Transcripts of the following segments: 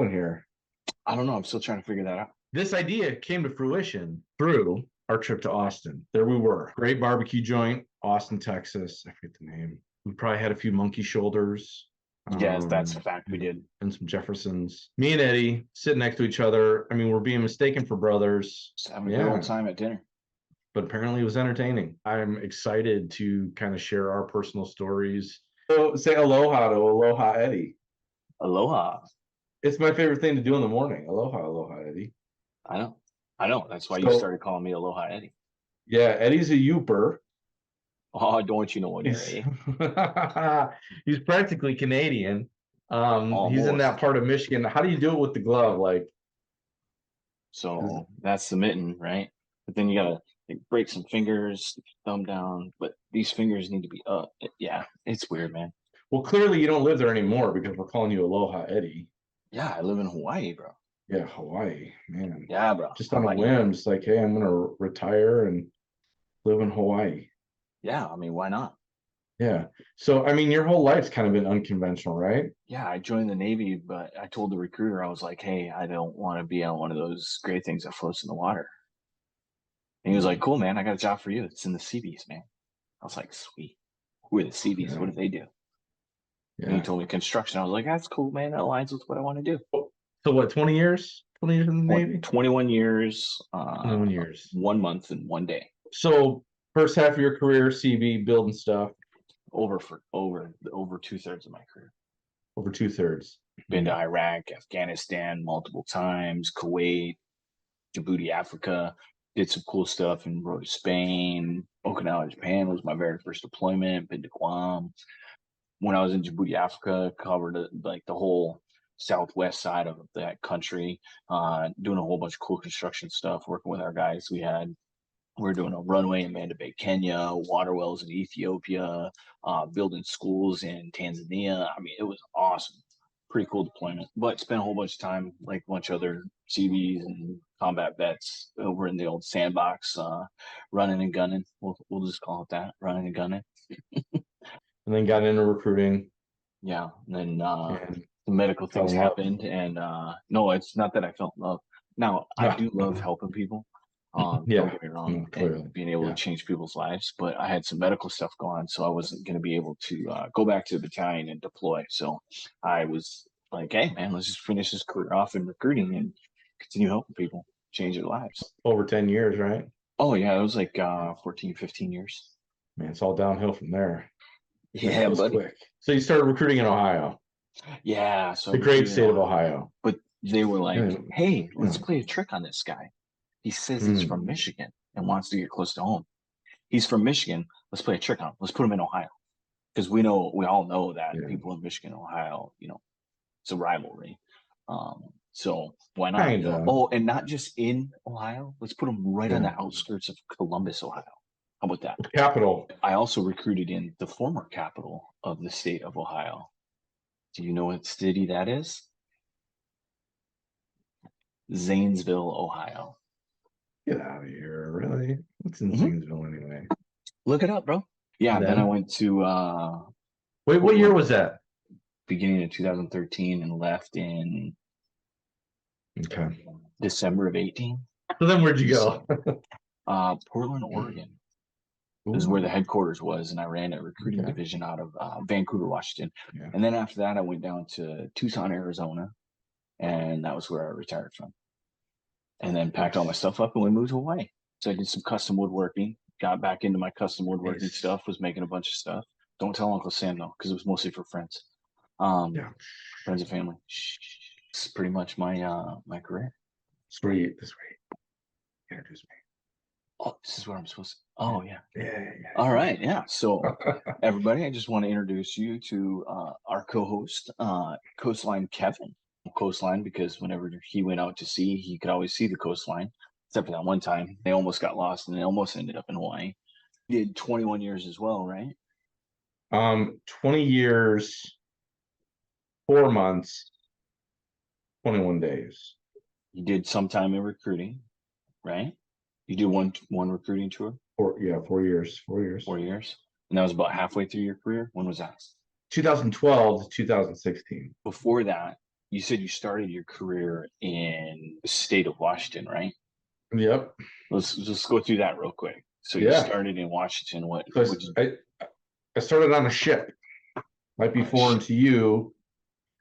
doing here? I don't know. I'm still trying to figure that out. This idea came to fruition through our trip to Austin. There we were. Great barbecue joint, Austin, Texas. I forget the name. We probably had a few monkey shoulders. Yes, that's a fact. We did. And some Jeffersons. Me and Eddie sitting next to each other. I mean, we're being mistaken for brothers. Just having a good old time at dinner. But apparently it was entertaining. I'm excited to kind of share our personal stories. So say aloha to Aloha Eddie. Aloha. It's my favorite thing to do in the morning. Aloha, Aloha Eddie. I know. That's why you started calling me Aloha Eddie. Yeah, Eddie's a Youper. Oh, don't you know what you're He's practically Canadian. He's in that part of Michigan. How do you do it with the glove? So that's the mitten, right? But then you gotta break some fingers, thumb down, but these fingers need to be up. Yeah, it's weird, man. Well, clearly you don't live there anymore because we're calling you Aloha Eddie. Yeah, I live in Hawaii, bro. Yeah, Hawaii, man. Yeah, bro. Just on a whim, just like, hey, I'm gonna retire and live in Hawaii. Yeah, I mean, why not? Yeah. So, I mean, your whole life's kind of been unconventional, right? Yeah, I joined the Navy, but I told the recruiter, I was like, hey, I don't want to be on one of those great things that floats in the water. And he was like, cool, man, I got a job for you. It's in the Seabees, man. I was like, sweet. Who are the Seabees? Yeah. What do they do? Yeah. And he told me construction. I was like, that's cool, man. That aligns with what I want to do. So what, 20 years? 20 years in the Navy? 21 years. 21 years. 1 month and 1 day. So first half of your career, CB, building stuff. Over 2/3 of my career. Over 2/3. Been to Iraq, Afghanistan multiple times, Kuwait, Djibouti, Africa. Did some cool stuff and rode to Spain. Okinawa, Japan was my very first deployment. Been to Guam. When I was in Djibouti, Africa, covered the whole southwest side of that country, doing a whole bunch of cool construction stuff, working with our guys. We're doing a runway in Manda Bay, Kenya, water wells in Ethiopia, building schools in Tanzania. I mean, it was awesome. Pretty cool deployment. But spent a whole bunch of time, like a bunch of other CVs and combat vets, over in the old sandbox, running and gunning. We'll just call it that, running and gunning. And then got into recruiting. Yeah. And then the medical things happened. And no, it's not that I fell in love. Now, I do love helping people. Don't get me wrong, and being able to change people's lives, but I had some medical stuff going on, so I wasn't going to be able to go back to the battalion and deploy. So I was like, hey, man, let's just finish this career off in recruiting and continue helping people change their lives. Over 10 years, right? Oh, yeah, it was like 14, 15 years. Man, it's all downhill from there. Yeah, buddy. Quick. So you started recruiting in Ohio. Yeah. So the great state of Ohio. But they were like, hey, let's play a trick on this guy. He says he's from Michigan and wants to get close to home. He's from Michigan. Let's play a trick on him. Let's put him in Ohio. Because we all know that people in Michigan, Ohio, it's a rivalry. So why not? Oh, and not just in Ohio. Let's put him right on the outskirts of Columbus, Ohio. How about that? Capital. I also recruited in the former capital of the state of Ohio. Do you know what city that is? Zanesville, Ohio. Get out of here, really? What's in Zanesville anyway? Look it up, bro. Yeah, then I went to wait, what year was that? Beginning of 2013 and left in December of 18. So then where'd you go? Portland, Oregon. This is where the headquarters was, and I ran a recruiting division out of Vancouver, Washington. Yeah. And then after that, I went down to Tucson, Arizona, and that was where I retired from. And then packed all my stuff up and we moved to Hawaii. So I did some custom woodworking, got back into my custom woodworking stuff, was making a bunch of stuff. Don't tell Uncle Sam though, because it was mostly for friends. Friends and family. It's pretty much my my career. Sweet. Introduce me. Oh, this is where I'm supposed to. Oh, yeah. All right. Yeah. So everybody, I just want to introduce you to our co-host, Koastline Kevin. Coastline, because whenever he went out to sea, he could always see the coastline, except for that one time they almost got lost and they almost ended up in Hawaii. He did 21 years as well, right? 20 years, 4 months, 21 days. You did some time in recruiting, right? You did one recruiting tour? 4 years. 4 years. And that was about halfway through your career. When was that? 2012 to 2016. Before that, you said you started your career in the state of Washington, right? Yep. Let's just go through that real quick. So you Yeah. started in Washington. What? So Which I started on a ship. Might be foreign to you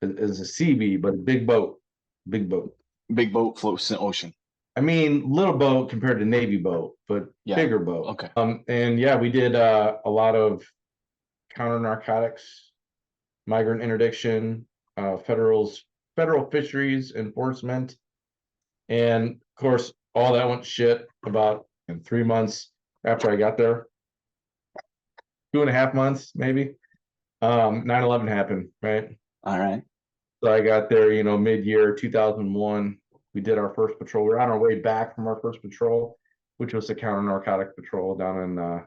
as a CB, but a big boat. Big boat. big boat floats in the ocean. I mean, little boat compared to Navy boat, but Yeah. bigger boat. Okay. And yeah, we did a lot of counter narcotics, migrant interdiction, federal fisheries enforcement, and of course, all that went shit about in 3 months after I got there. 2.5 months, maybe. 9/11 happened, right? All right. So I got there, mid-year 2001. We did our first patrol. We were on our way back from our first patrol, which was the counter narcotic patrol down in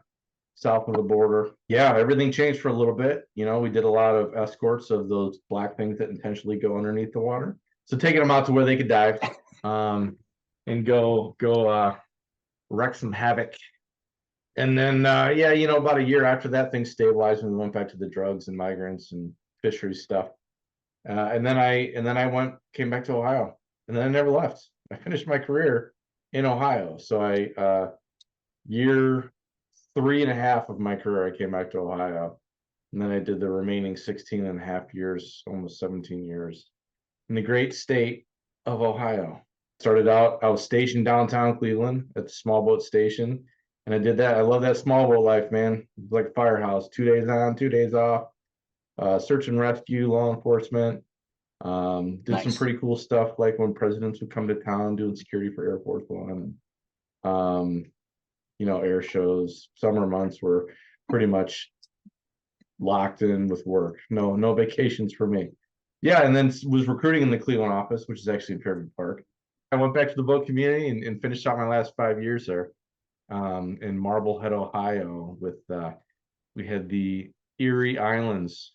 south of the border. Yeah, everything changed for a little bit. We did a lot of escorts of those black things that intentionally go underneath the water. So taking them out to where they could dive, and go wreak some havoc. And then yeah, about a year after that, things stabilized and we went back to the drugs and migrants and fisheries stuff. And then I came back to Ohio, and then I never left. I finished my career in Ohio. So year 3.5 of my career, I came back to Ohio. And then I did the remaining 16 and a half years, almost 17 years in the great state of Ohio. Started out, I was stationed downtown Cleveland at the small boat station. And I did that. I love that small boat life, man. It's like a firehouse, 2 days on, 2 days off. Search and rescue, law enforcement. Did some pretty cool stuff, like when presidents would come to town, doing security for Air Force One. Air shows. Summer months were pretty much locked in with work. No vacations for me. Yeah, and then was recruiting in the Cleveland office, which is actually in Fairview Park. I went back to the boat community and finished out my last 5 years there, in Marblehead, Ohio. With we had the Erie Islands,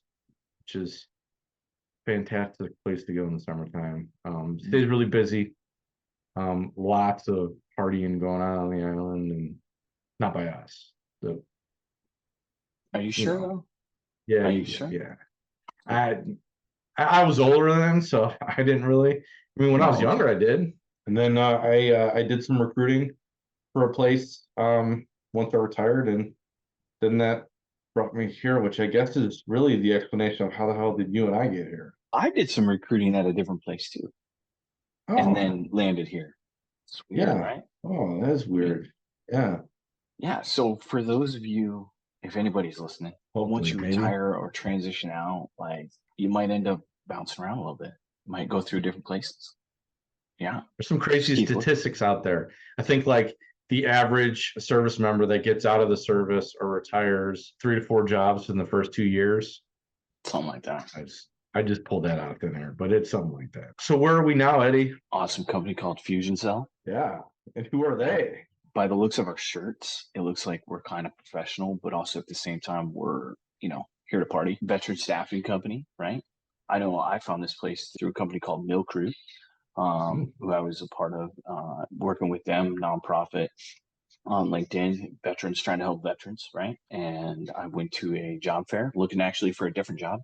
which is fantastic place to go in the summertime. Stays really busy. Lots of partying going on the island, and not by us. So, Are you sure though? Yeah. Are you sure? Yeah. I was older then, so I didn't really. I mean, when I was younger, I did, and then I did some recruiting for a place once I retired, and then that brought me here, which I guess is really the explanation of how the hell did you and I get here. I did some recruiting at a different place too, and then landed here. It's weird, Yeah. right? Oh, that is weird. Yeah. Yeah. So for those of you, if anybody's listening, once you Hopefully, maybe. retire or transition out, like you might end up bouncing around a little bit. You might go through different places. Yeah. There's some crazy statistics out there. I think like the average service member that gets out of the service or retires 3 to 4 jobs in the first 2 years. Something like that. I just pulled that out in there, but it's something like that. So where are we now, Eddie? Awesome company called Fusion Cell. Yeah. And who are they? By the looks of our shirts, it looks like we're kind of professional, but also at the same time, we're, here to party. Veteran staffing company, right? I know I found this place through a company called Mill Crew, who I was a part of, working with them, nonprofit on LinkedIn, veterans trying to help veterans, right? And I went to a job fair looking actually for a different job.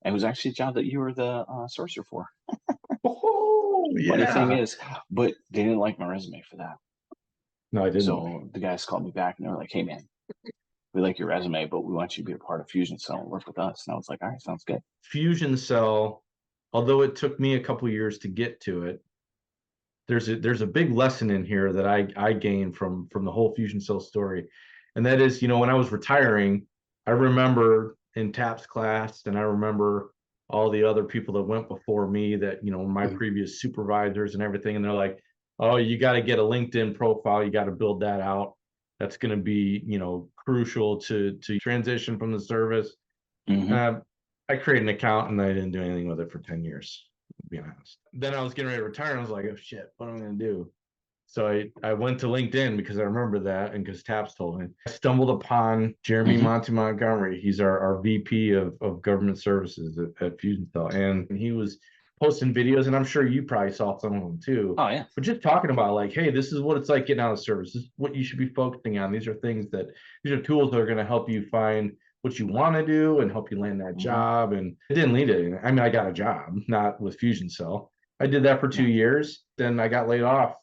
And it was actually a job that you were the sourcer for. Oh, yeah. Funny thing is, but they didn't like my resume for that. No, I didn't. So the guys called me back and they were like, "Hey, man, we like your resume, but we want you to be a part of Fusion Cell and work with us." And I was like, "All right, sounds good." Fusion Cell, although it took me a couple years to get to it, there's a big lesson in here that I gained from the whole Fusion Cell story, and that is, when I was retiring, I remember in TAPS class, and I remember all the other people that went before me that my previous supervisors and everything, and they're like, "Oh, you got to get a LinkedIn profile, you got to build that out. That's going to be crucial to transition from the service." I created an account and I didn't do anything with it for 10 years, to be honest. Then I was getting ready to retire and I was like, "Oh shit, what am I going to do?" So I went to LinkedIn because I remember that, and because Taps told me. I stumbled upon Jeremy Monty Montgomery. He's our VP of government services at Fusion Cell, and he was posting videos, and I'm sure you probably saw some of them too. Oh yeah. But just talking about like, hey, this is what it's like getting out of service. This is what you should be focusing on. These are tools that are going to help you find what you want to do and help you land that Hmm. job. And it didn't lead to anything. I mean, I got a job, not with Fusion Cell. I did that for Yeah. 2 years. Then I got laid off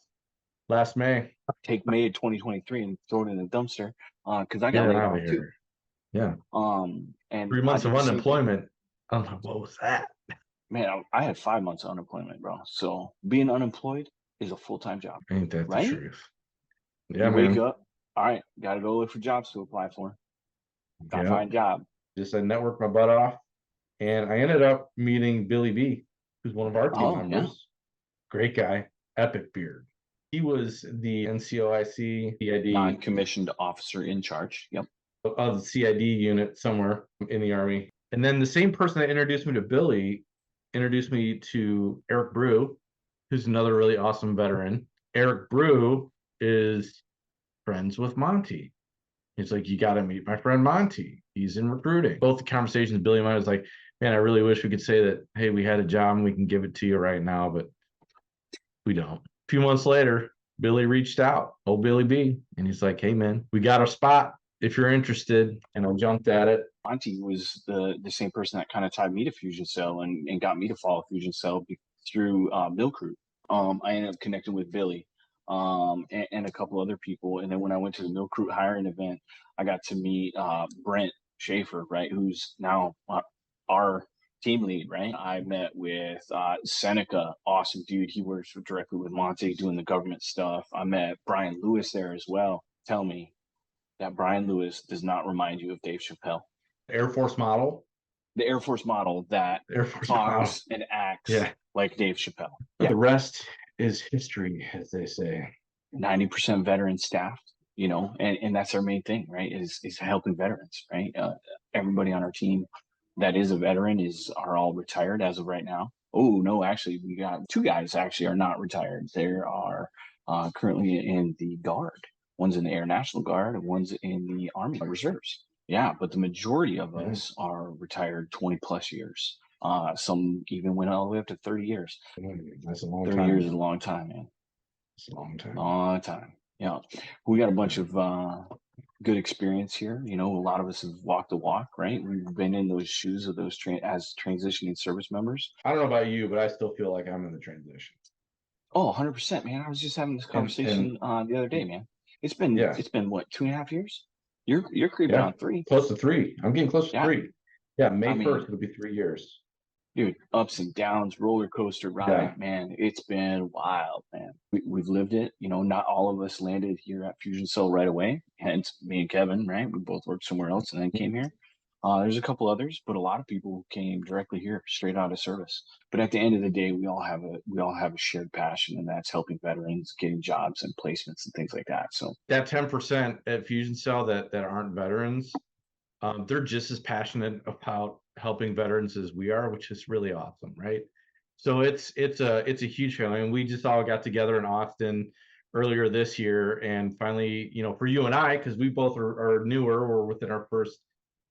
last May. Take May of 2023 and throw it in the dumpster. Because I Get got it laid out of off too. here. Yeah. And Three I months of did the same thing. unemployment. I'm like, what was that? Man, I had 5 months of unemployment, bro. So being unemployed is a full-time job, Ain't that the right? truth? Yeah, You wake man. up, all right, got to go look for jobs to apply for. Got to Yeah. find a job. Just I networked my butt off. And I ended up meeting Billy B, who's one of our team Oh, yeah. members. Great guy, epic beard. He was the NCOIC CID Non-commissioned officer in charge. Yep. of the CID unit somewhere in the Army. And then the same person that introduced me to Billy introduced me to Eric Brew, who's another really awesome veteran. Eric Brew is friends with Monty. He's like, you got to meet my friend Monty. He's in recruiting. Both the conversations, Billy and I was like, man, I really wish we could say that, hey, we had a job and we can give it to you right now, but we don't. A few months later, Billy reached out, old Billy B, and he's like, hey, man, we got a spot if you're interested. And I jumped at it. Monty was the same person that kind of tied me to Fusion Cell and got me to follow Fusion Cell through Milk Root. I ended up connecting with Billy and a couple other people. And then when I went to the Milk Root hiring event, I got to meet Brent Schaefer, right, who's now our team lead, right? I met with Seneca, awesome dude. He works directly with Monte doing the government stuff. I met Brian Lewis there as well. Tell me that Brian Lewis does not remind you of Dave Chappelle, Air Force model. the Air Force model that Air Force model. talks and acts Yeah. like Dave Chappelle. The rest is history, as they say. 90% veteran staffed, and that's our main thing, right? Is helping veterans, right? Everybody on our team that is a veteran are all retired as of right now. Oh no, actually, we got two guys actually are not retired. They are currently in the Guard. One's in the Air National Guard, and one's in the Army Reserves. Yeah, but the majority of us are retired 20 plus years. Some even went all the way up to 30 years. That's a long 30 time. years is a long time, man. It's a long time. Long time. Yeah. We got a bunch of good experience here. A lot of us have walked the walk, right? We've been in those shoes of those as transitioning service members. I don't know about you, but I still feel like I'm in the transition. Oh, 100%, man. I was just having this And conversation the other day, man. It's been yeah, it's been what, 2.5 years? You're creeping yeah, on three. close to 3. I'm getting close to Yeah. 3. Yeah, I May 1st, mean, it'll be 3 years. dude, ups and downs, roller coaster Yeah. ride, man. It's been wild, man. We've lived it. Not all of us landed here at Fusion Cell right away. Hence, me and Kevin, right? We both worked somewhere else and then came here. There's a couple others, but a lot of people came directly here, straight out of service. But at the end of the day, we all have a shared passion, and that's helping veterans, getting jobs and placements and things like that. So That 10% at Fusion Cell that aren't veterans, they're just as passionate about helping veterans as we are, which is really awesome, right? So it's a huge family, and we just all got together in Austin earlier this year, and finally, for you and I, because we both are newer, we're within our first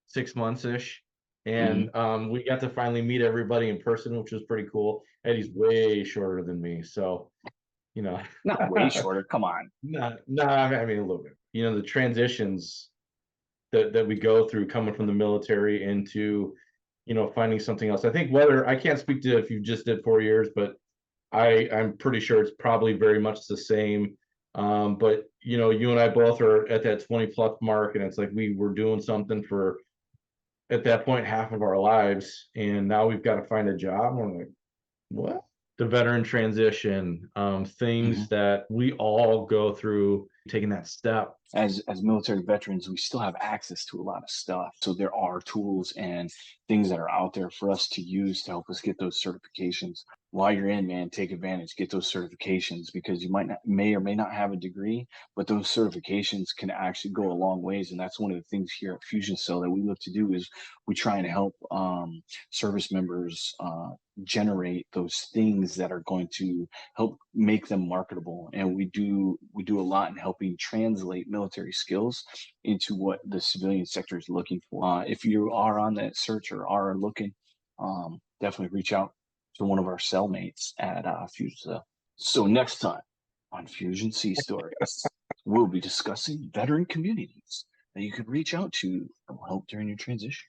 6 months ish, mhm. and we got to finally meet everybody in person, which was pretty cool. Eddie's way shorter than me, so you know, Not way shorter. Come on. I mean a little bit. The transitions that we go through coming from the military into finding something else. I think whether I can't speak to if you just did 4 years, but I'm pretty sure it's probably very much the same. But you and I both are at that 20 plus mark, and it's like we were doing something for at that point half of our lives, and now we've got to find a job. We're like, what? The veteran transition, things Mhm. that we all go through, taking that step. As military veterans, we still have access to a lot of stuff. So there are tools and things that are out there for us to use to help us get those certifications. While you're in, man, take advantage, get those certifications because you may or may not have a degree, but those certifications can actually go a long ways. And that's one of the things here at Fusion Cell that we look to do is we try and help service members generate those things that are going to help make them marketable. And we do a lot in helping translate military skills into what the civilian sector is looking for. If you are on that search or are looking, definitely reach out to one of our cellmates at Fusion. So next time on Fusion Sea Stories, we'll be discussing veteran communities, that you could reach out to for help during your transition.